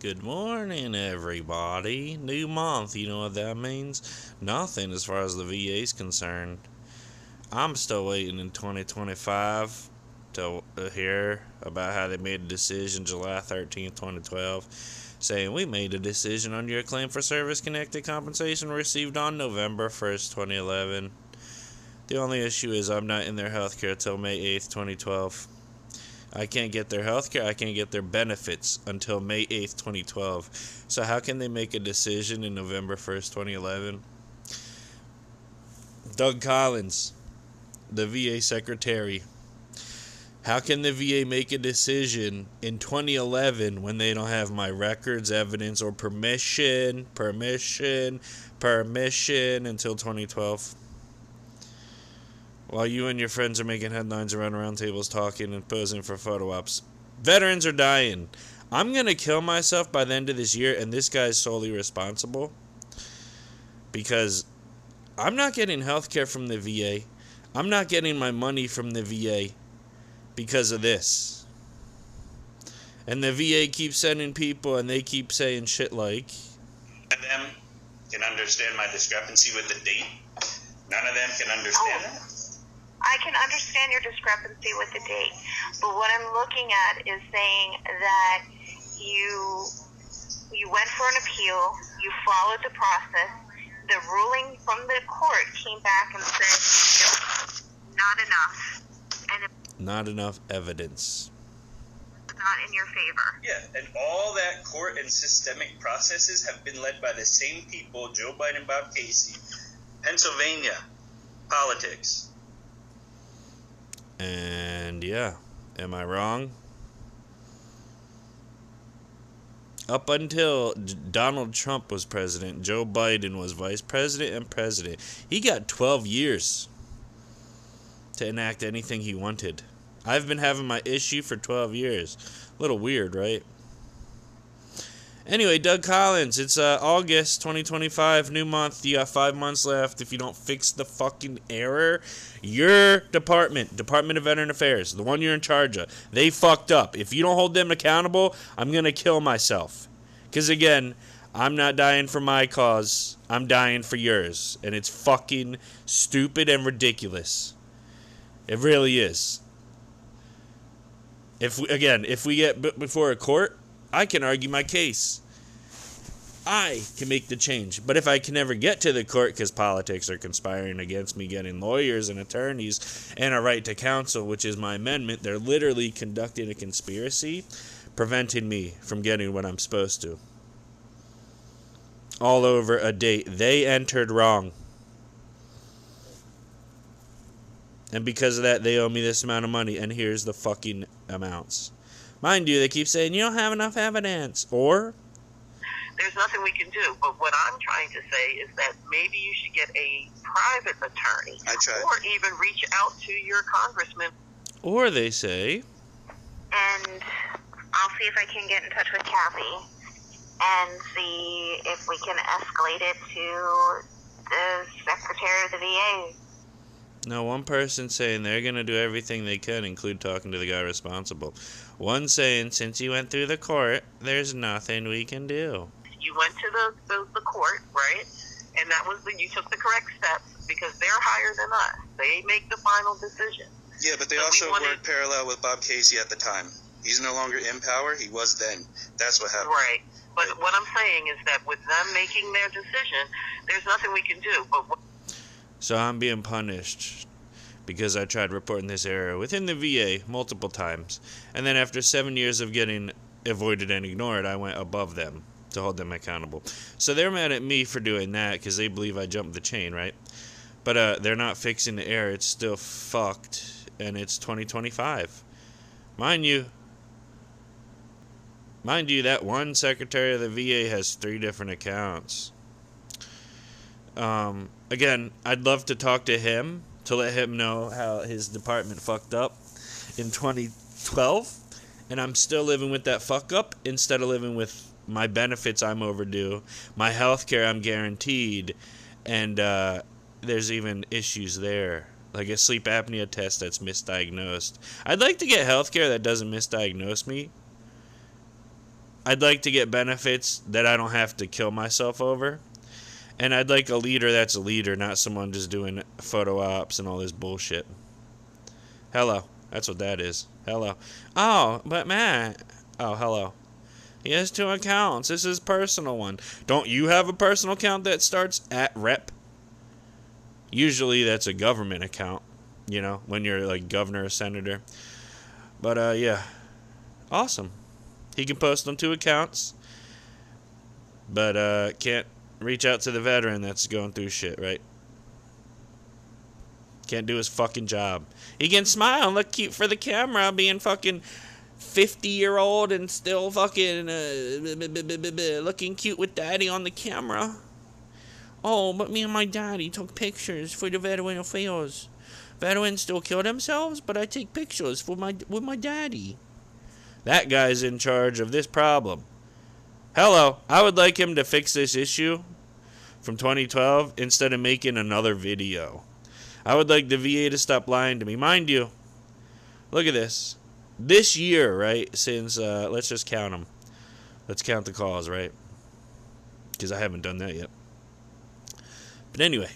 Good morning, everybody. New month, you know what that means? Nothing as far as the VA is concerned. I'm still waiting in 2025 to hear about how they made a decision July 13th, 2012, saying we made a decision on your claim for service-connected compensation received on November 1st, 2011. The only issue is I'm not in their healthcare till May 8th, 2012. I can't get their healthcare, I can't get their benefits until May 8th, 2012. So how can they make a decision in November 1st, 2011? Doug Collins, the VA secretary. How can the VA make a decision in 2011 when they don't have my records, evidence, or permission until 2012? While you and your friends are making headlines around round tables talking and posing for photo ops. Veterans are dying. I'm going to kill myself by the end of this year, and this guy's solely responsible. Because I'm not getting health care from the VA. I'm not getting my money from the VA because of this. And the VA keeps sending people, and they keep saying shit like... None of them can understand my discrepancy with the date. None of them can understand that. I can understand your discrepancy with the date, but what I'm looking at is saying that you went for an appeal, you followed the process, the ruling from the court came back and said, not enough. And not enough evidence. Not in your favor. Yeah, and all that court and systemic processes have been led by the same people, Joe Biden, Bob Casey. Pennsylvania, politics. And yeah, am I wrong? Up until Donald Trump was president, Joe Biden was vice president and president. He got 12 years to enact anything he wanted. I've been having my issue for 12 years. A little weird, right? Anyway, Doug Collins, it's August 2025, new month. You got 5 months left. If you don't fix the fucking error, your Department of Veteran Affairs, the one you're in charge of, they fucked up. If you don't hold them accountable, I'm going to kill myself. Because again, I'm not dying for my cause. I'm dying for yours. And it's fucking stupid and ridiculous. It really is. If we get before a court, I can argue my case. I can make the change. But if I can never get to the court because politics are conspiring against me getting lawyers and attorneys and a right to counsel, which is my amendment, they're literally conducting a conspiracy, preventing me from getting what I'm supposed to. All over a date they entered wrong. And because of that, they owe me this amount of money, and here's the fucking amounts. Mind you, they keep saying, you don't have enough evidence, or... There's nothing we can do, but what I'm trying to say is that maybe you should get a private attorney. Or even reach out to your congressman. Or they say... And I'll see if I can get in touch with Kathy and see if we can escalate it to the Secretary of the VA. Now, one person saying they're going to do everything they can, include talking to the guy responsible. One saying, since you went through the court, there's nothing we can do. You went to the court, right? And that was you took the correct steps because they're higher than us. They make the final decision. Yeah, but they also worked parallel with Bob Casey at the time. He's no longer in power. He was then. That's what happened. Right. But what I'm saying is that with them making their decision, there's nothing we can do. But so I'm being punished because I tried reporting this error within the VA multiple times. And then after 7 years of getting avoided and ignored, I went above them to hold them accountable. So they're mad at me for doing that because they believe I jumped the chain, right? But they're not fixing the error. It's still fucked, and it's 2025. Mind you, that one secretary of the VA has 3 different accounts. Again, I'd love to talk to him to let him know how his department fucked up in 2012, and I'm still living with that fuck up instead of living with my benefits I'm overdue, my health care I'm guaranteed, and there's even issues there, like a sleep apnea test that's misdiagnosed. I'd like to get health care that doesn't misdiagnose me, I'd like to get benefits that I don't have to kill myself over. And I'd like a leader that's a leader, not someone just doing photo ops and all this bullshit. Hello. That's what that is. Hello. Oh, but Matt. Oh, hello. He has 2 accounts. This is personal one. Don't you have a personal account that starts at rep? Usually that's a government account, you know, when you're like governor or senator. But, yeah. Awesome. He can post on 2 accounts, but can't reach out to the veteran that's going through shit, right? Can't do his fucking job. He can smile and look cute for the camera, being fucking 50-year-old and still fucking looking cute with daddy on the camera. Oh, but me and my daddy took pictures for the veteran affairs. Veterans still kill themselves, but I take pictures with my daddy. That guy's in charge of this problem. Hello, I would like him to fix this issue from 2012 instead of making another video. I would like the VA to stop lying to me. Mind you, look at this. This year, right, since, let's just count them. Let's count the calls, right? Because I haven't done that yet. But anyway.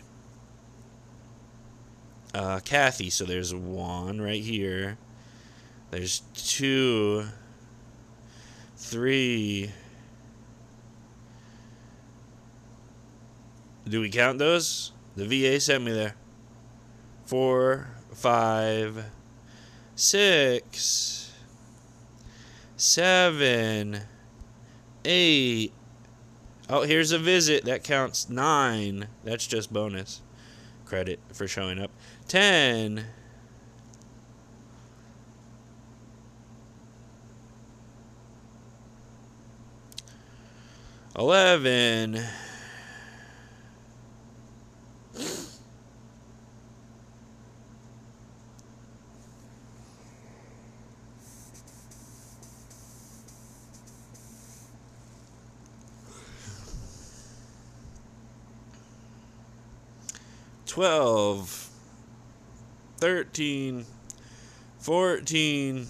Kathy, so there's 1 right here. There's 2, 3. Do we count those? The VA sent me there. 4, 5, 6, 7, 8. Oh, here's a visit. That counts. 9. That's just bonus credit for showing up. 10. 11. 12, 13, 14,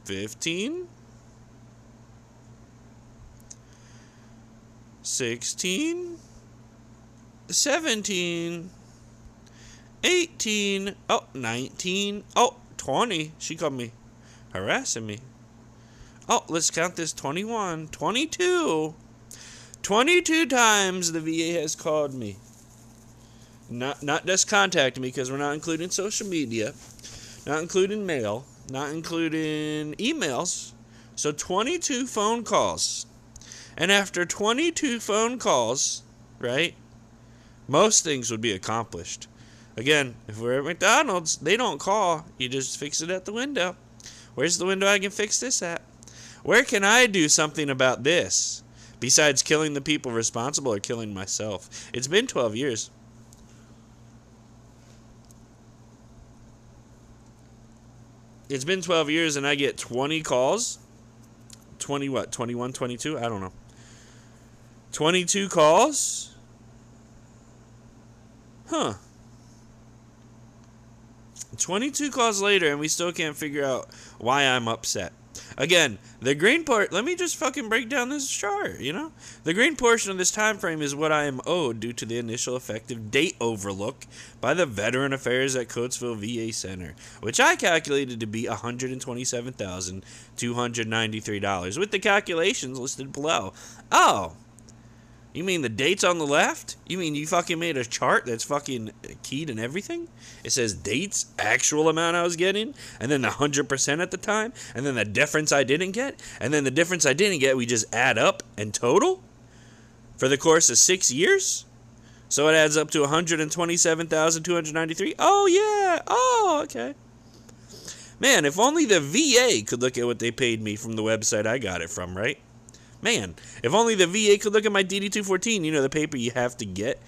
15, 16, 17, 18, oh, 19, oh, 20. She called me harassing me. Oh, let's count this. 21, 22. 22 times the VA has called me. Not just contacted me, because we're not including social media, not including mail, not including emails. So 22 phone calls. And after 22 phone calls, right, most things would be accomplished. Again, if we're at McDonald's, they don't call. You just fix it at the window. Where's the window I can fix this at? Where can I do something about this besides killing the people responsible or killing myself? It's been 12 years. It's been 12 years and I get 20 calls. 20 what? 21, 22? I don't know. 22 calls? Huh. 22 calls later and we still can't figure out why I'm upset. Again, the green part, let me just fucking break down this chart, you know? The green portion of this time frame is what I am owed due to the initial effective date overlook by the Veteran Affairs at Coatesville VA Center, which I calculated to be $127,293, with the calculations listed below. Oh, you mean the dates on the left? You mean you fucking made a chart that's fucking keyed and everything? It says dates, actual amount I was getting, and then the 100% at the time, and then the difference I didn't get, and then the difference I didn't get we just add up and total for the course of 6 years? So it adds up to $127,293. Oh, yeah. Oh, okay. Man, if only the VA could look at what they paid me from the website I got it from, right? Man, if only the VA could look at my DD-214, you know, the paper you have to get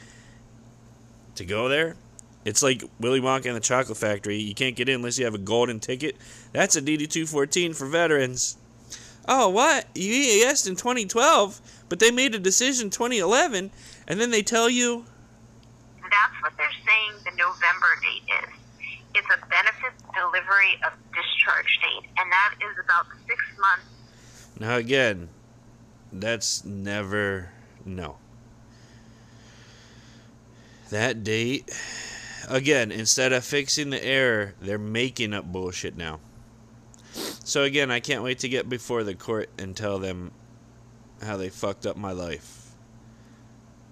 to go there. It's like Willy Wonka and the Chocolate Factory. You can't get in unless you have a golden ticket. That's a DD-214 for veterans. Oh, what? You EAS'd in 2012, but they made a decision 2011, and then they tell you... That's what they're saying the November date is. It's a benefit delivery of discharge date, and that is about 6 months Now again, that's never, no. That date, again, instead of fixing the error, they're making up bullshit now. So again, I can't wait to get before the court and tell them how they fucked up my life.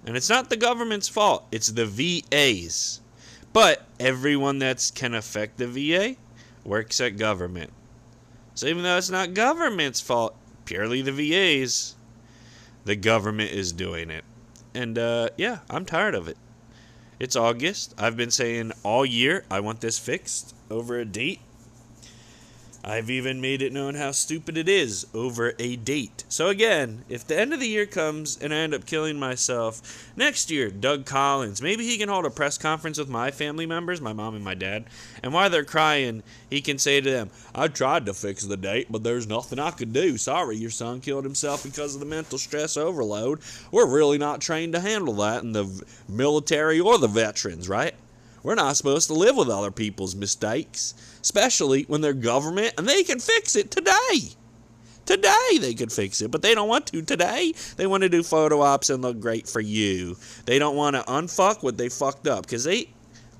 And it's not the government's fault, it's the VA's. But everyone that can affect the VA works at government. So even though it's not government's fault, purely the VA's, the government is doing it. And yeah, I'm tired of it. It's August. I've been saying all year I want this fixed over a date. I've even made it known how stupid it is over a date. So again, if the end of the year comes and I end up killing myself, next year, Doug Collins, maybe he can hold a press conference with my family members, my mom and my dad, and while they're crying, he can say to them, I tried to fix the date, but there's nothing I could do. Sorry, your son killed himself because of the mental stress overload. We're really not trained to handle that in the military or the veterans, right? We're not supposed to live with other people's mistakes, especially when they're government and they can fix it today. Today they could fix it, but they don't want to today. They want to do photo ops and look great for you. They don't want to unfuck what they fucked up because they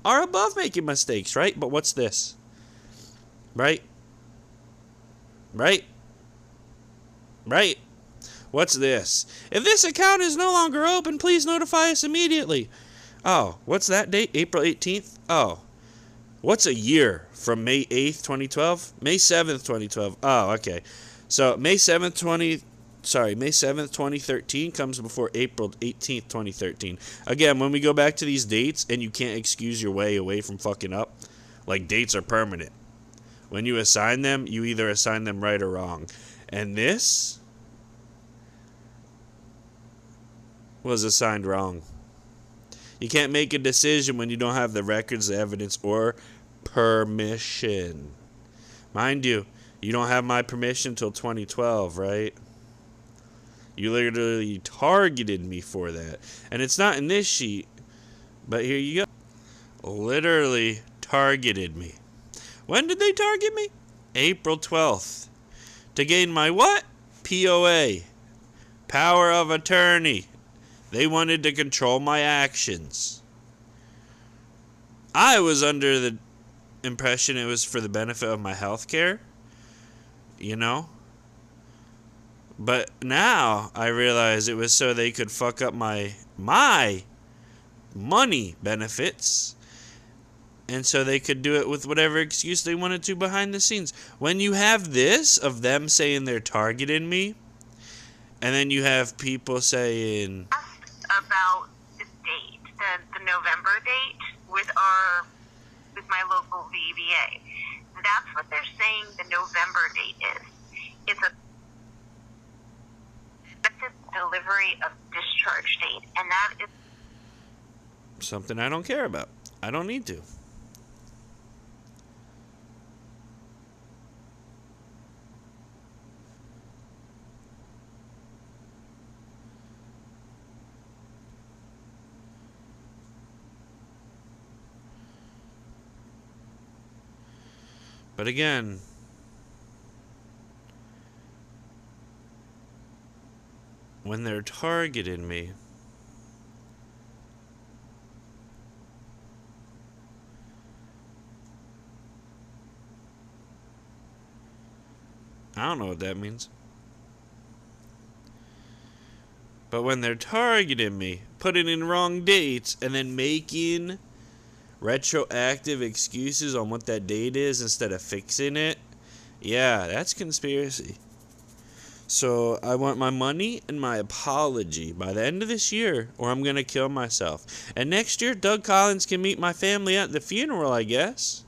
are above making mistakes, right? But what's this? Right? Right? Right? What's this? If this account is no longer open, please notify us immediately. Oh, what's that date? April 18th? Oh. What's a year from May 8th, 2012? May 7th, 2012. Oh, okay. So May 7th, 2013 comes before April 18th, 2013. Again, when we go back to these dates and you can't excuse your way away from fucking up, like dates are permanent. When you assign them, you either assign them right or wrong. And this was assigned wrong. You can't make a decision when you don't have the records, the evidence, or permission. Mind you, you don't have my permission until 2012, right? You literally targeted me for that. And it's not in this sheet, but here you go. Literally targeted me. When did they target me? April 12th. To gain my what? POA. Power of attorney. They wanted to control my actions. I was under the impression it was for the benefit of my health care. You know? But now I realize it was so they could fuck up my money benefits. And so they could do it with whatever excuse they wanted to behind the scenes. When you have this of them saying they're targeting me, and then you have people saying about the date, the November date with my local VBA. That's what they're saying the November date is. It's a delivery of discharge date, and that is something I don't care about. I don't need to. But again, when they're targeting me, I don't know what that means. But when they're targeting me, putting in wrong dates, and then making retroactive excuses on what that date is instead of fixing it, yeah, that's conspiracy. So I want my money and my apology by the end of this year, or I'm going to kill myself. And next year, Doug Collins can meet my family at the funeral, I guess.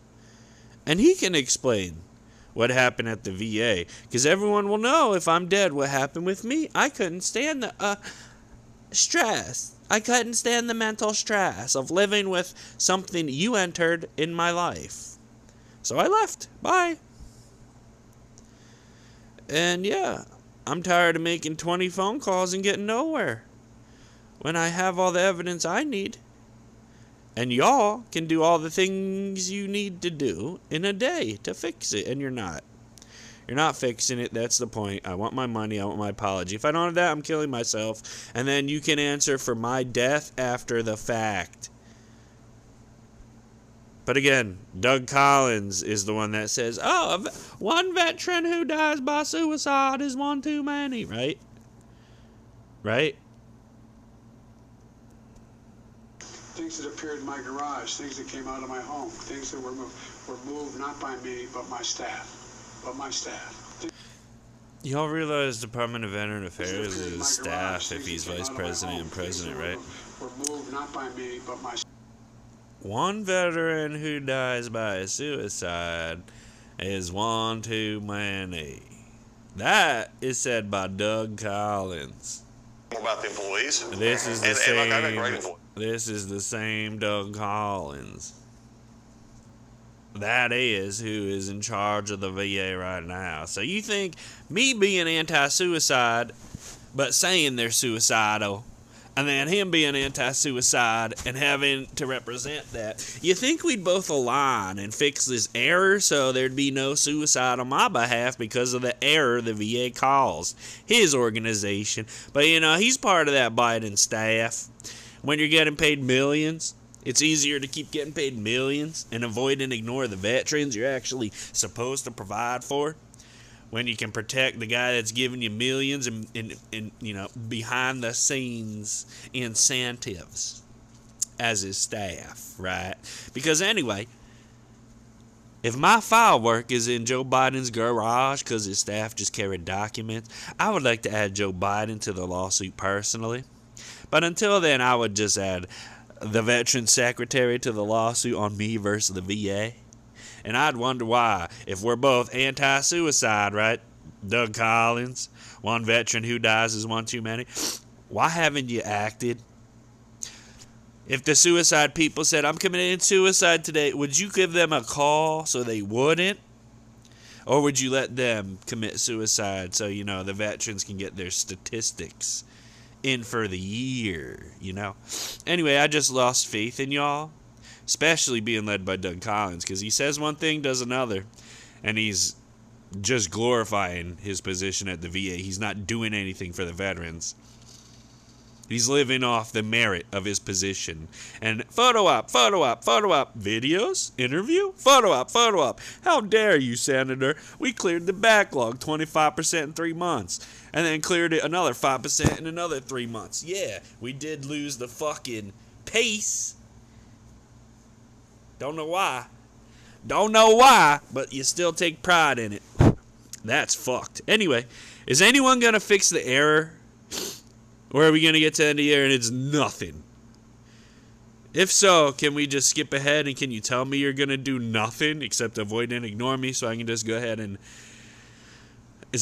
And he can explain what happened at the VA. Because everyone will know if I'm dead what happened with me. I couldn't stand the stress. I couldn't stand the mental stress of living with something you entered in my life. So I left. Bye. And yeah, I'm tired of making 20 phone calls and getting nowhere when I have all the evidence I need. And y'all can do all the things you need to do in a day to fix it, and you're not. You're not fixing it. That's the point. I want my money. I want my apology. If I don't have that, I'm killing myself. And then you can answer for my death after the fact. But again, Doug Collins is the one that says, oh, one veteran who dies by suicide is one too many, right? Right? Things that appeared in my garage, things that came out of my home, things that were moved not by me, but my staff. Y'all realize Department of Veteran Affairs is staff if he's vice president and president, right? Were moved not by me, but my. One veteran who dies by suicide is one too many. That is said by Doug Collins. About the employees. This is the and like, I got great employees. This is the same Doug Collins. That is who is in charge of the VA right now. So you think me being anti-suicide, but saying they're suicidal, and then him being anti-suicide and having to represent that, you think we'd both align and fix this error so there'd be no suicide on my behalf because of the error the VA caused his organization. But you know, he's part of that Biden staff. When you're getting paid millions, it's easier to keep getting paid millions and avoid and ignore the veterans you're actually supposed to provide for. When you can protect the guy that's giving you millions and you know, behind the scenes incentives as his staff, right? Because anyway, if my file work is in Joe Biden's garage because his staff just carried documents, I would like to add Joe Biden to the lawsuit personally. But until then, I would just add the veteran secretary to the lawsuit on me versus the VA. And I'd wonder why, if we're both anti-suicide, right? Doug Collins, one veteran who dies is one too many. Why haven't you acted? If the suicide people said, I'm committing suicide today, would you give them a call so they wouldn't? Or would you let them commit suicide so, you know, the veterans can get their statistics in for the year, you know? Anyway, I just lost faith in y'all. Especially being led by Doug Collins, because he says one thing, does another, and he's just glorifying his position at the VA. He's not doing anything for the veterans. He's living off the merit of his position. And photo op, videos, interview, photo op. How dare you, Senator? We cleared the backlog 25% in 3 months, and then cleared it another 5% in another 3 months. Yeah, we did lose the fucking pace. Don't know why, but you still take pride in it. That's fucked. Anyway, is anyone going to fix the error? Or are we going to get to the end of the year and it's nothing? If so, can we just skip ahead and can you tell me you're going to do nothing except avoid and ignore me so I can just go ahead and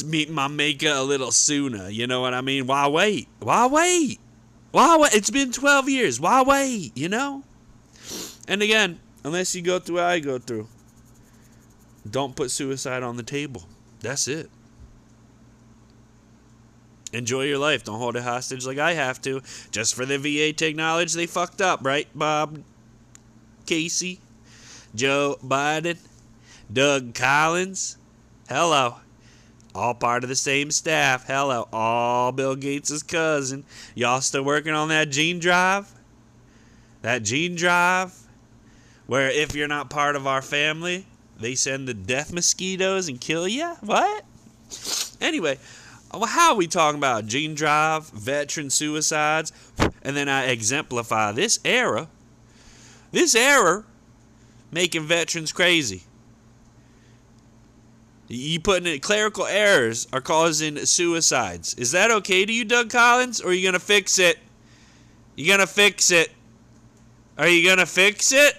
meet my maker a little sooner? You know what I mean? Why wait? It's been 12 years. Why wait? You know? And again, unless you go through what I go through, don't put suicide on the table. That's it. Enjoy your life. Don't hold it hostage like I have to. Just for the VA to acknowledge they fucked up, right, Bob Casey, Joe Biden, Doug Collins? Hello. All part of the same staff. Hello. All Bill Gates' cousin. Y'all still working on that gene drive? That gene drive? Where if you're not part of our family, they send the death mosquitoes and kill you? What? Anyway, how are we talking about gene drive, veteran suicides, and then I exemplify this error making veterans crazy. You putting in clerical errors are causing suicides. Is that okay to you, Doug Collins, or are you going to fix it? You going to fix it? Are you going to fix it?